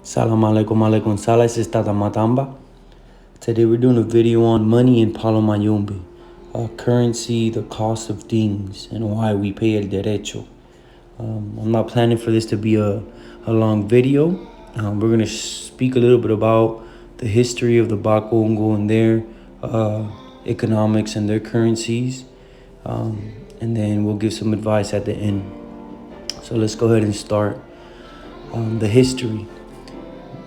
Salam alaikum alaikum salas estada matamba. Today we're doing a video on money in Palo Mayombe, currency, the cost of things, and why we pay el derecho. I'm not planning for this to be a long video. We're going to speak a little bit about the history of the Bakongo and their economics and their currencies. And then we'll give some advice at the end. So let's go ahead and start. The history.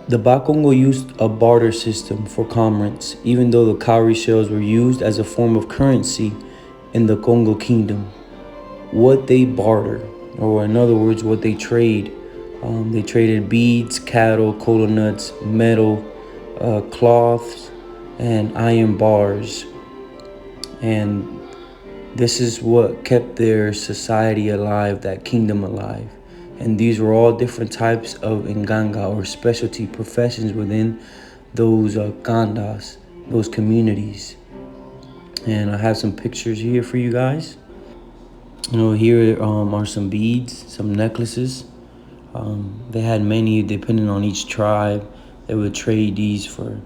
The Bakongo used a barter system for commerce, even though the cowrie shells were used as a form of currency in the Congo kingdom. What they barter, or in other words, what they traded beads, cattle, cola nuts, metal, cloths, and iron bars. And this is what kept their society alive, that kingdom alive. And these were all different types of nganga, or specialty professions within those kandas, those communities. And I have some pictures here for you guys. Here are some beads, some necklaces. They had many depending on each tribe. They would trade these for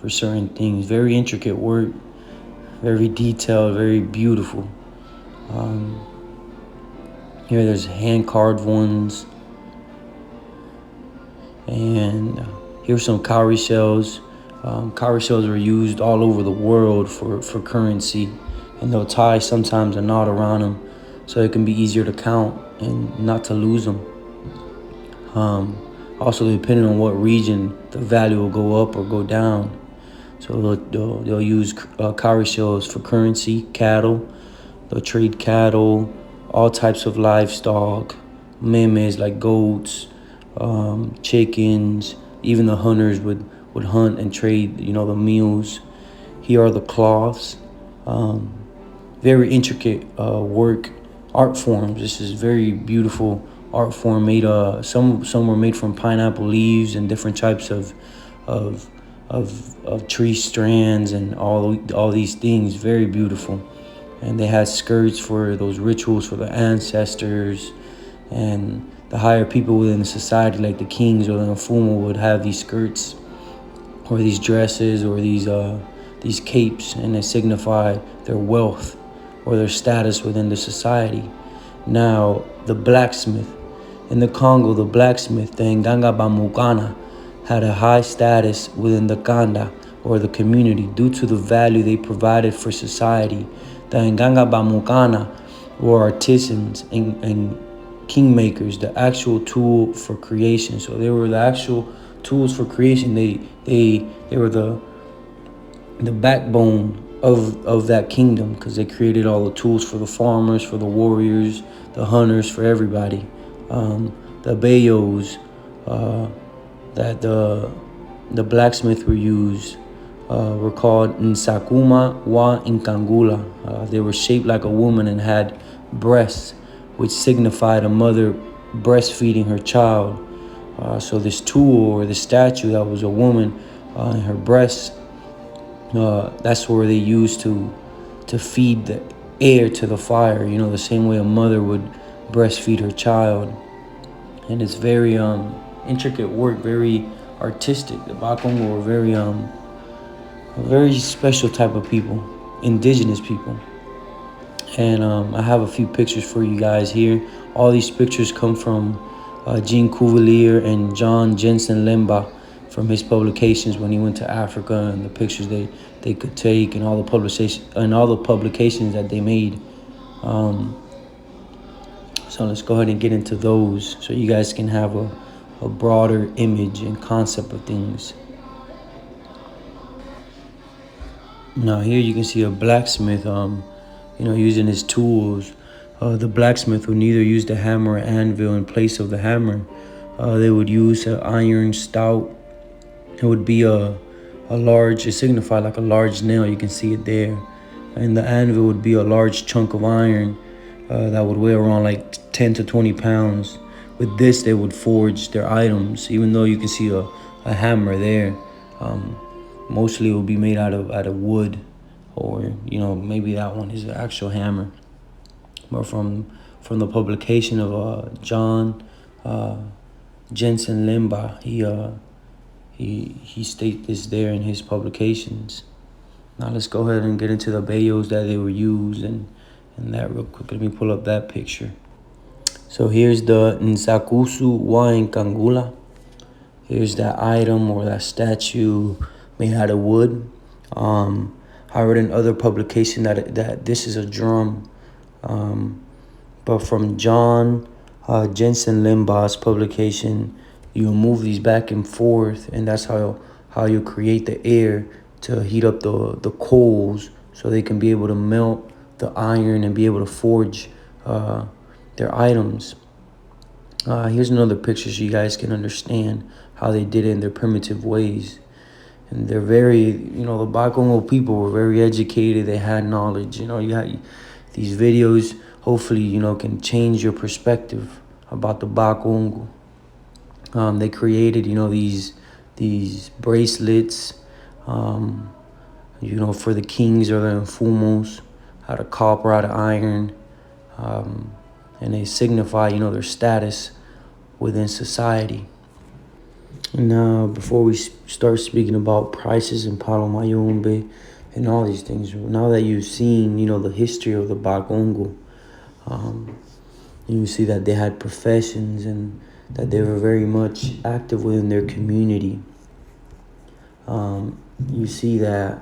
certain things. Very intricate work, very detailed, very beautiful. Here there's hand-carved ones. And here's some cowrie shells. Cowrie shells were used all over the world for currency. And they'll tie sometimes a knot around them so it can be easier to count and not to lose them. Also, depending on what region, the value will go up or go down. So they'll use cowrie shells for currency, cattle. They'll trade cattle, all types of livestock, memes like goats, chickens. Even the hunters would hunt and trade, the meals. Here are the cloths. Very intricate work, art forms. This is very beautiful art form made. Some were made from pineapple leaves and different types of tree strands and all these things. Very beautiful. And they had skirts for those rituals for the ancestors, and the higher people within the society, like the kings or the mfumo, would have these skirts or these dresses or these capes, and they signify their wealth or their status within the society. Now, the blacksmith in the Congo, the blacksmith, the Nganga Bamukana, had a high status within the Kanda or the community due to the value they provided for society. The Nganga Bamukana were artisans and kingmakers, the actual tool for creation. So they were the actual tools for creation. They were the backbone of that kingdom, because they created all the tools for the farmers, for the warriors, the hunters, for everybody. The bayos that the blacksmith were used were called Nsakuma wa Nkangula. They were shaped like a woman and had breasts, which signified a mother breastfeeding her child. So this tool or the statue that was a woman and her breasts, that's where they used to feed the air to the fire, the same way a mother would breastfeed her child. And it's very intricate work, very artistic. The Bakongo were a very special type of people, indigenous people. And I have a few pictures for you guys here. All these pictures come from Jean Cuvelier and John Jensen Lemba from his publications when he went to Africa, and the pictures they could take, and all the publications that they made. So let's go ahead and get into those so you guys can have a broader image and concept of things. Now here you can see a blacksmith, using his tools. The blacksmith would neither use the hammer or anvil in place of the hammer. They would use an iron stout. It would be a large, it signified like a large nail. You can see it there. And the anvil would be a large chunk of iron that would weigh around like 10 to 20 pounds. With this, they would forge their items, even though you can see a hammer there. Mostly it will be made out of wood, or maybe that one is the actual hammer. But from the publication of John Jensen Lemba, He states this there in his publications. Now let's go ahead and get into the bayos that they were used and that real quick. Let me pull up that picture. So here's the Nsakusu wa Nkangula. Here's that item or that statue made out of wood. I read in other publication that this is a drum. But from John Jensen Limbaugh's publication, you move these back and forth, and that's how you create the air to heat up the coals so they can be able to melt the iron and be able to forge their items. Here's another picture so you guys can understand how they did it in their primitive ways. And they're very, the Bakongo people were very educated. They had knowledge. You had these videos, hopefully, can change your perspective about the Bakongo. They created, these bracelets, for the kings or the fumos, out of copper, out of iron. And they signify, their status within society. Now, before we start speaking about prices in Palo Mayombe and all these things, now that you've seen, the history of the Bakongo, you see that they had professions and that they were very much active within their community. You see that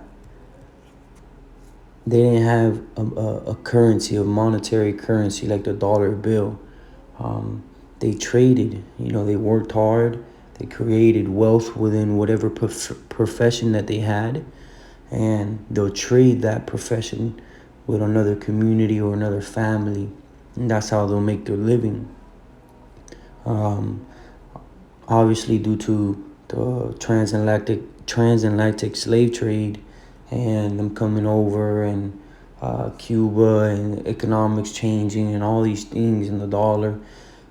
they didn't have a currency, a monetary currency like the dollar bill. They traded, they worked hard. They created wealth within whatever profession that they had, and they'll trade that profession with another community or another family, and that's how they'll make their living. Obviously, due to the transatlantic slave trade and them coming over and Cuba and economics changing and all these things and the dollar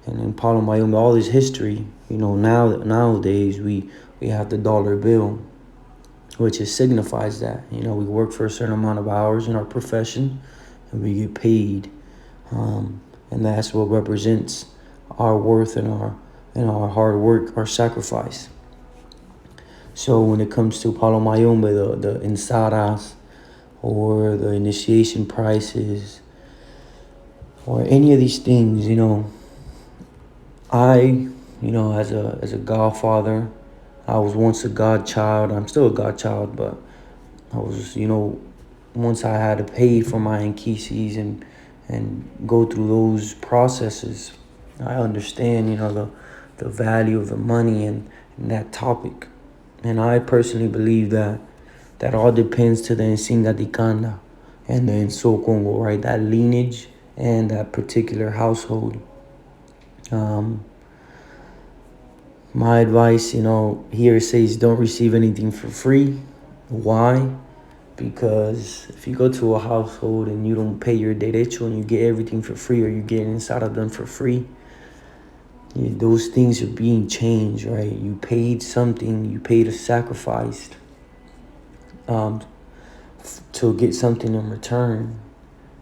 and in Palo Mayombe, all this history, nowadays we have the dollar bill, which signifies that, we work for a certain amount of hours in our profession and we get paid. And that's what represents our worth and our hard work, our sacrifice. So when it comes to Palo Mayombe, the ensadas or the initiation prices or any of these things, I, as a godfather, I was once a godchild. I'm still a godchild, but I was, once I had to pay for my inquisis and go through those processes, I understand, the value of the money and that topic. And I personally believe that all depends to the Nsinga Dikanda and the Nso Congo, right? That lineage and that particular household. My advice, here says don't receive anything for free. Why? Because if you go to a household and you don't pay your derecho and you get everything for free, or you get inside of them for free, those things are being changed, right? You paid something, you paid a sacrifice to get something in return.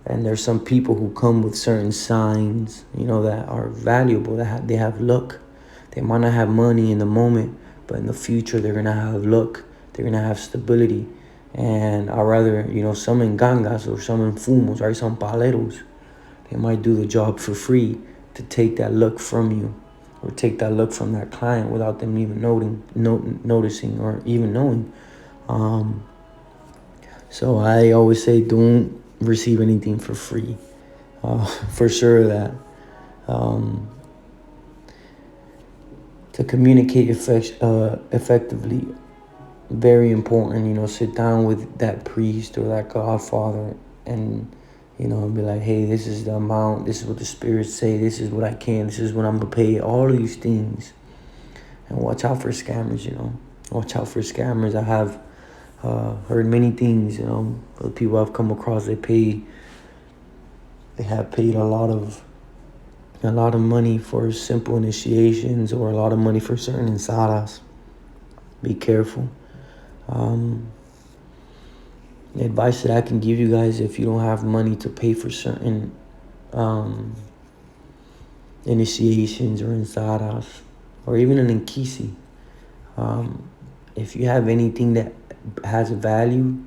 And there's some people who come with certain signs, that are valuable, that they have luck. They might not have money in the moment, but in the future, they're going to have luck. They're going to have stability. And I'd rather, some in gangas or some in fumos, right? Some paleros, they might do the job for free to take that luck from you or take that luck from that client without them even noticing or even knowing. So I always say don't receive anything for free. For sure that to communicate effectively, very important, sit down with that priest or that godfather and, be like, hey, this is the amount, this is what the spirits say, this is what I can, this is what I'm going to pay, all of these things. And watch out for scammers, watch out for scammers. I have heard many things, the people I've come across, they have paid a lot of money for simple initiations or a lot of money for certain ensadas. Be careful. The advice that I can give you guys, if you don't have money to pay for certain initiations or ensadas or even an inkisi, if you have anything that has value,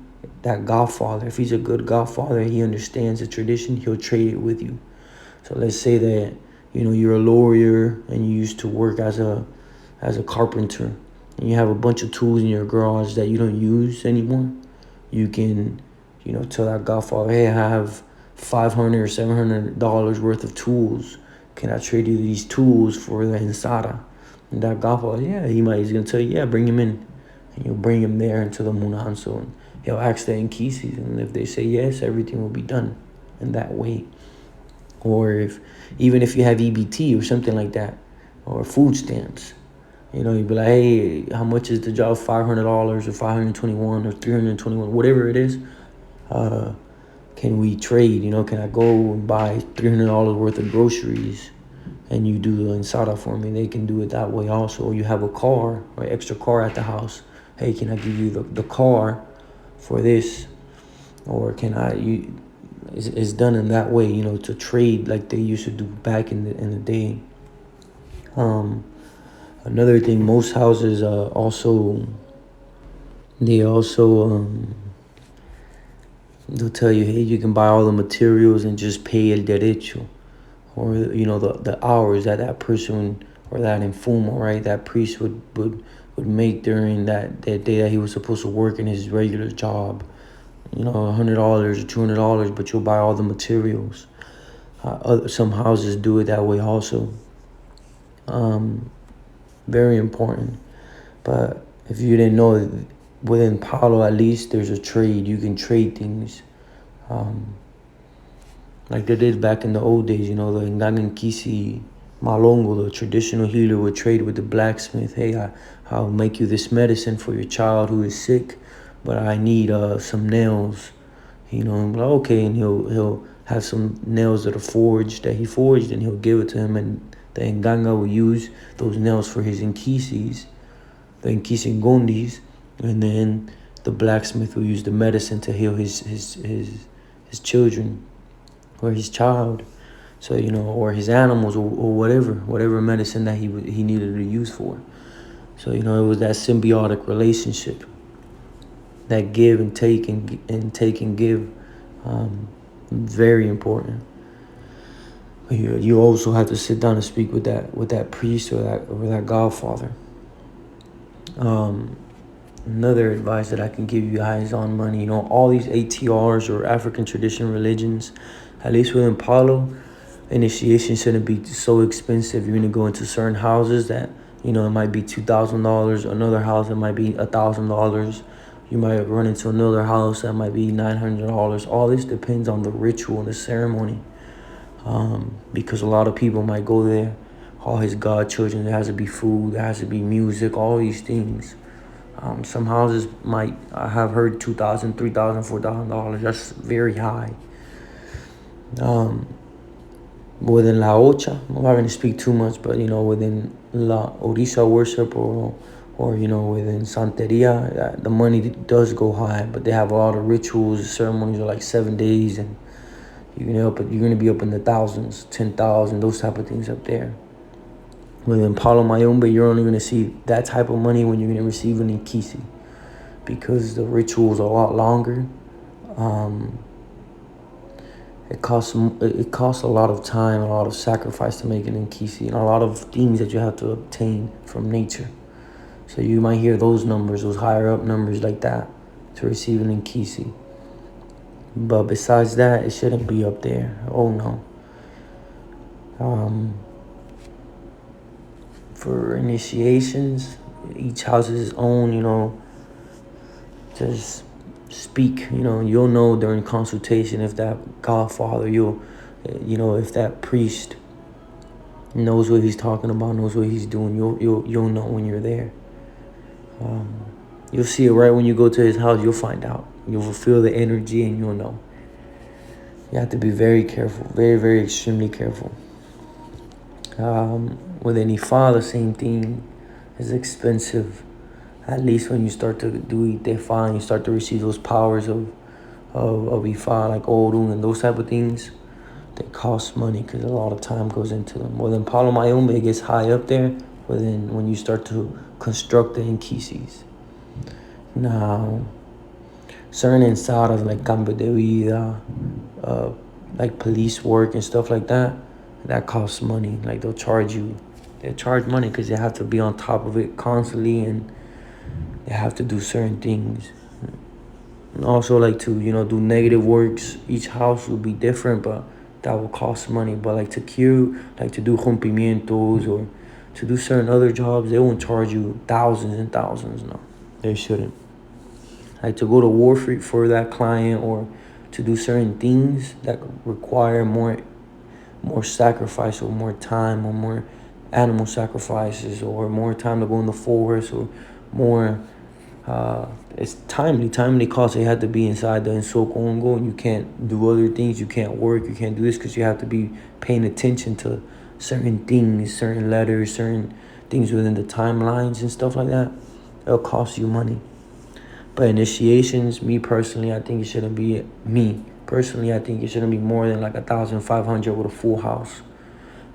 that godfather, if he's a good godfather, he understands the tradition, he'll trade it with you. So let's say that you're a lawyer and you used to work as a carpenter, and you have a bunch of tools in your garage that you don't use anymore. You can tell that godfather, hey, I have $500 or $700 worth of tools. Can I trade you these tools for the ensada? And that godfather, yeah, he's gonna tell you, yeah, bring him in, and you'll bring him there into the munanso, and he'll ask the inquisis, and if they say yes, everything will be done in that way. Or even if you have EBT or something like that, or food stamps, you'd be like, hey, how much is the job? $500 or 521 or 321, whatever it is. Can we trade? Can I go and buy $300 worth of groceries and you do the ensada for me? They can do it that way also. Or you have a car or extra car at the house. Hey, can I give you the car for this? Or can it's done in that way, to trade like they used to do back in the day. Another thing, most houses they'll tell you, hey, you can buy all the materials and just pay el derecho, or the hours that person or that infumo, right, that priest would make during that day that he was supposed to work in his regular job. $100 or $200, but you'll buy all the materials. Some houses do it that way also. Very important. But if you didn't know, within Palo at least there's a trade. You can trade things. Like they did back in the old days, the Ngangankisi Malongo, the traditional healer, would trade with the blacksmith. Hey, I'll make you this medicine for your child who is sick, but I need some nails. And like, okay, and he'll have some nails that he forged, and he'll give it to him, and the Nganga will use those nails for his inkisis, the Nkisingondis, and then the blacksmith will use the medicine to heal his children or his child. So, or his animals, or whatever medicine that he needed to use for. So, it was that symbiotic relationship, that give and take and give, very important. You also have to sit down and speak with that priest or that godfather. Another advice that I can give you guys on money, all these ATRs or African tradition religions, at least within Palo, initiation shouldn't be so expensive. You're gonna go into certain houses that it might be $2,000. Another house that might be $1,000. You might run into another house that might be $900. All this depends on the ritual and the ceremony, because a lot of people might go there. All his godchildren, there has to be food, there has to be music, all these things. Some houses I have heard $2,000, $3,000, $4,000. That's very high. Within La Ocha, I'm not going to speak too much, but within La Orisa worship or within Santeria, the money does go high, but they have a lot of rituals. The ceremonies are like 7 days, and you're going to be up in the thousands, 10,000, those type of things up there. Within Palo Mayombe, you're only going to see that type of money when you're going to receive an inkisi, because the rituals are a lot longer. It costs a lot of time, a lot of sacrifice to make an inkisi, and a lot of things that you have to obtain from nature. So you might hear those numbers, those higher up numbers like that, to receive an inkisi. But besides that, it shouldn't be up there. Oh no. For initiations, each house is its own, just speak, you'll know during consultation if that godfather, if that priest knows what he's talking about, knows what he's doing. You'll know when you're there. You'll see it right when you go to his house. You'll find out. You'll feel the energy, and you'll know. You have to be very careful, very, very extremely careful. With any father, same thing. It's expensive. At least when you start to do Itefa and you start to receive those powers of Ifa, like Orun and those type of things, they cost money because a lot of time goes into them. More than Palo Mayombe, it gets high up there. But then when you start to construct the inkisis, Now, certain ensadas like cambio de vida, like police work and stuff like that, that costs money. Like they'll charge money because they have to be on top of it constantly, and they have to do certain things. And also, like, to do negative works. Each house will be different, but that will cost money. But like to cure, like to do rompimientos or to do certain other jobs, they won't charge you thousands and thousands. No, they shouldn't. Like to go to war for that client, or to do certain things that require more sacrifice, or more time, or more animal sacrifices, or more time to go in the forest, or more it's timely costs. They have to be inside the Bakongo, and you can't do other things. You can't work, you can't do this, because you have to be paying attention to certain things, certain letters, certain things within the timelines and stuff like that. It'll cost you money. But initiations, me personally, I think it shouldn't be more than like 1,500 with a full house.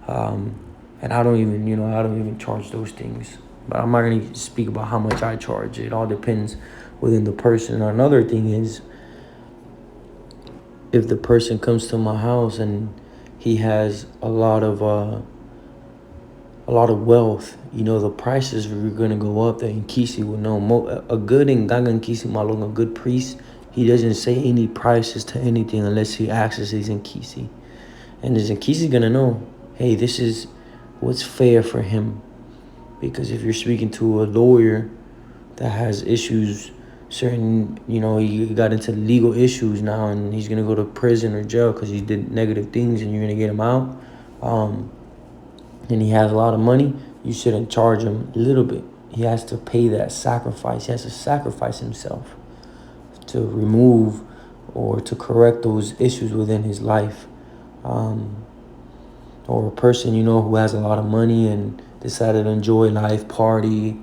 And I don't even charge those things. But I'm not gonna speak about how much I charge. It all depends within the person. Another thing is, if the person comes to my house and he has a lot of wealth, the prices are gonna go up. That Nkisi will know. A good Nganga Nkisi Malong, a good priest, he doesn't say any prices to anything unless he asks his Nkisi. And his Nkisi gonna know, hey, this is what's fair for him. Because if you're speaking to a lawyer that has issues, certain, he got into legal issues now, and he's gonna go to prison or jail because he did negative things, and you're gonna get him out, and he has a lot of money, you shouldn't charge him a little bit. He has to pay that sacrifice. He has to sacrifice himself to remove or to correct those issues within his life. Or a person, who has a lot of money and decided to enjoy life, party,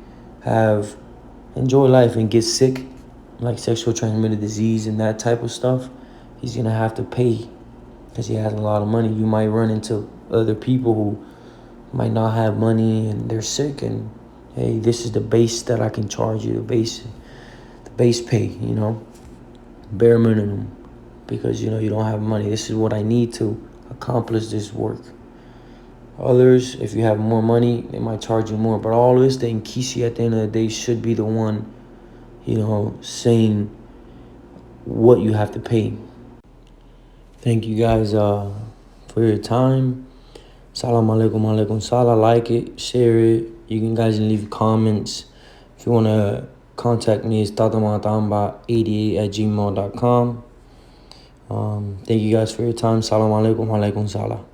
enjoy life, and get sick, like sexual transmitted disease and that type of stuff, he's gonna have to pay because he has a lot of money. You might run into other people who might not have money and they're sick, and hey, this is the base that I can charge you, the base pay, bare minimum, because you don't have money. This is what I need to accomplish this work. Others, if you have more money, they might charge you more. But all this, the Nkisi at the end of the day should be the one, saying what you have to pay. Thank you guys for your time. Salam alaikum salam. Like it, share it. You can guys leave comments. If you want to contact me, it's tatamatamba88@gmail.com. Thank you guys for your time. Salam alaikum salam.